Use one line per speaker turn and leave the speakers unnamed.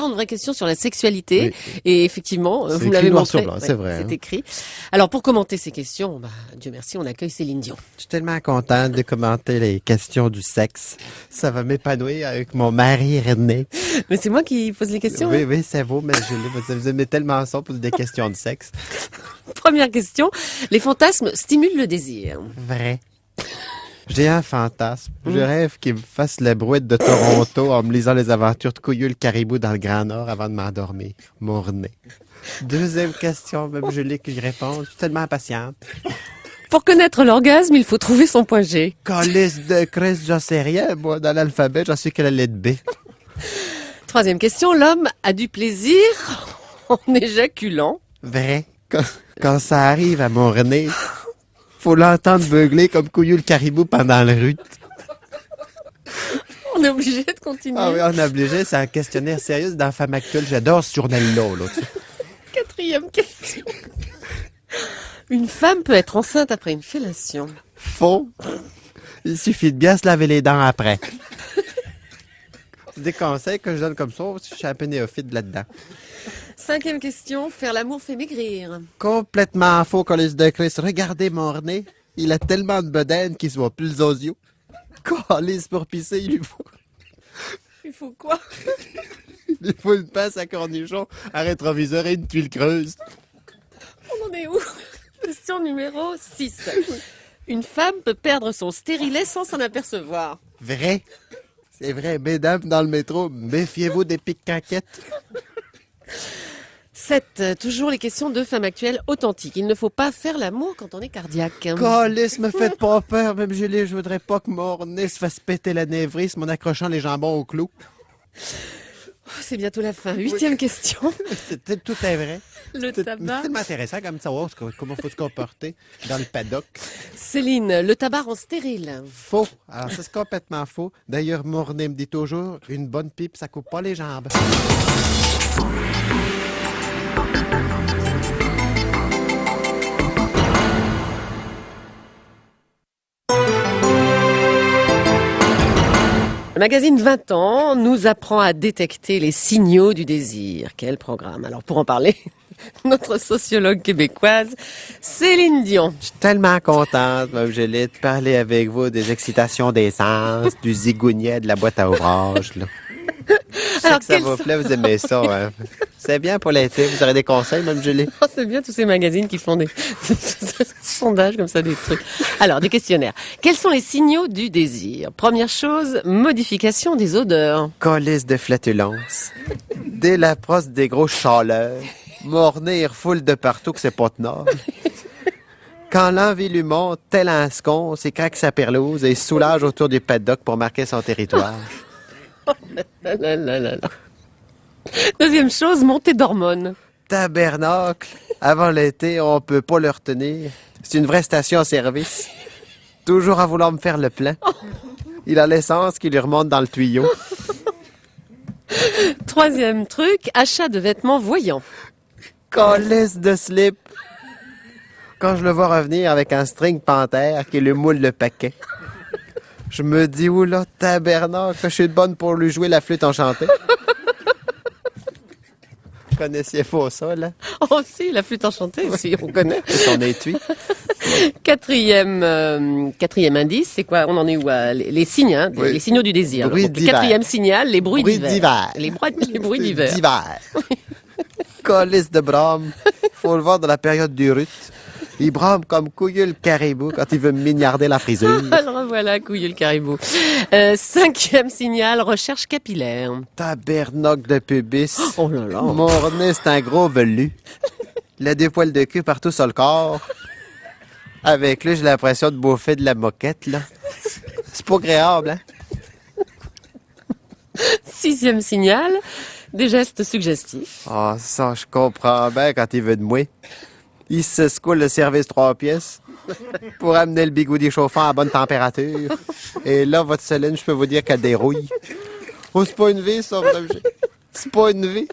de vraies questions sur la sexualité.
Oui.
Et effectivement,
C'est
vous me
écrit
l'avez
noir
montré.
sur blanc, c'est vrai,
C'est
hein.
écrit. Alors, pour commenter ces questions, Dieu merci, on accueille Céline Dion.
Je suis tellement contente de commenter les questions du sexe. Ça va m'épanouir avec mon mari René.
Mais c'est moi qui pose les questions.
Oui, oui, c'est vous, mais vous aimez tellement ça pour des questions de sexe.
Première question. Les fantasmes stimulent le désir.
Vrai. J'ai un fantasme. Je rêve qu'il me fasse la brouette de Toronto en me lisant les aventures de Couillou le caribou dans le Grand Nord avant de m'endormir. Mon René. Deuxième question, même Julie qui répond. Je suis tellement impatiente.
Pour connaître l'orgasme, il faut trouver son point G.
Calice de Christ, j'en sais rien. Moi, dans l'alphabet, j'en sais que la lettre B.
Troisième question. L'homme a du plaisir en éjaculant.
Vrai. Quand ça arrive à mon René, faut l'entendre beugler comme Couillou le caribou pendant le rut.
On est obligé de continuer.
Ah oui, on est obligé. C'est un questionnaire sérieux dans Femme Actuelle. J'adore ce journal-là. Là, tu sais.
Quatrième question. Une femme peut être enceinte après une fellation.
Faux. Il suffit de bien se laver les dents après. C'est des conseils que je donne comme ça. Je suis un peu néophyte là-dedans.
Cinquième question. Faire l'amour fait maigrir.
Complètement faux, Calice de Christ. Regardez mon René. Il a tellement de bedaine qu'il se voit plus aux yeux. Calice pour pisser, il lui faut...
Il faut quoi?
Il lui faut une pince à cornichon, un rétroviseur et une tuile creuse.
On en est où? Question numéro 6. Une femme peut perdre son stérilet sans s'en apercevoir.
Vrai. C'est vrai, mesdames, dans le métro, méfiez-vous des piques-caquettes.
7. Toujours les questions de femmes actuelles authentiques. Il ne faut pas faire l'amour quand on est cardiaque.
Calice, me faites pas peur, même Julie, je voudrais pas que mon nez se fasse péter l'anévrisme en accrochant les jambons au clou.
Oh, c'est bientôt la fin. Huitième question.
Tout est vrai.
Le
C'est
tabac.
tellement intéressant comme savoir comment faut se comporter dans le paddock.
Céline, le tabac rend stérile.
Faux. Alors, ça, c'est complètement faux. D'ailleurs, mon René me dit toujours, une bonne pipe, ça coupe pas les jambes.
Le magazine 20 ans nous apprend à détecter les signaux du désir. Quel programme! Alors, pour en parler, notre sociologue québécoise, Céline Dion.
Je suis tellement contente, Mme Julie, de parler avec vous des excitations des sens, du zigounier de la boîte à ouvrage, là. Je sais
Alors,
que ça
quels
vous
sont-
plaît, vous aimez ça, hein? C'est bien pour l'été. Vous aurez des conseils, Mme Julie?
Oh, c'est bien tous ces magazines qui font des sondages comme ça, des trucs. Alors, des questionnaires. Quels sont les signaux du désir? Première chose, modification des odeurs.
Colisse de flatulence. Dès l'approche des gros chaleurs, morner refoule de partout que c'est pas tenable. Quand l'envie lui monte, tel un scon, c'est craque sa perlouse et soulage autour du paddock pour marquer son territoire.
Là, là, là, là, là. Deuxième chose, montée d'hormones.
Tabernacle. Avant l'été, on peut pas le retenir. C'est une vraie station-service. Toujours à vouloir me faire le plein. Il a l'essence qui lui remonte dans le tuyau.
Troisième truc, achat de vêtements voyants.
Colisse de slip. Quand je le vois revenir avec un string panthère qui lui moule le paquet. Je me dis, oula, tabernacle, je suis bonne pour lui jouer la flûte enchantée. Vous connaissiez pas ça, là?
Oh si, la flûte enchantée, si, on connaît.
C'est son étui.
Quatrième indice, c'est quoi? On en est où? Les signes, hein,
Oui.
les signaux du désir.
Bruit
Donc,
d'hiver.
quatrième signal, les bruits
Bruit
d'hiver.
d'hiver.
Les bruits d'hiver.
D'hiver. Colisse de brame. Faut le voir dans la période du rut. Il brame comme Couillou le caribou quand il veut mignarder la frisure.
Alors voilà, couille le caribou. Cinquième signal, recherche capillaire.
Tabernacle de pubis.
Oh là là.
Mon nez, c'est un gros velu. Il a des poils de queue partout sur le corps. Avec lui, j'ai l'impression de bouffer de la moquette, là. C'est pas agréable, hein?
Sixième signal, des gestes suggestifs.
Ah, ça, je comprends bien quand il veut de moi. Il se secoue le service 3 pièces pour amener le bigoudi chauffant à bonne température. Et là, votre Céline, je peux vous dire qu'elle dérouille. Oh, c'est pas une vie, ça, madame. C'est pas une vie.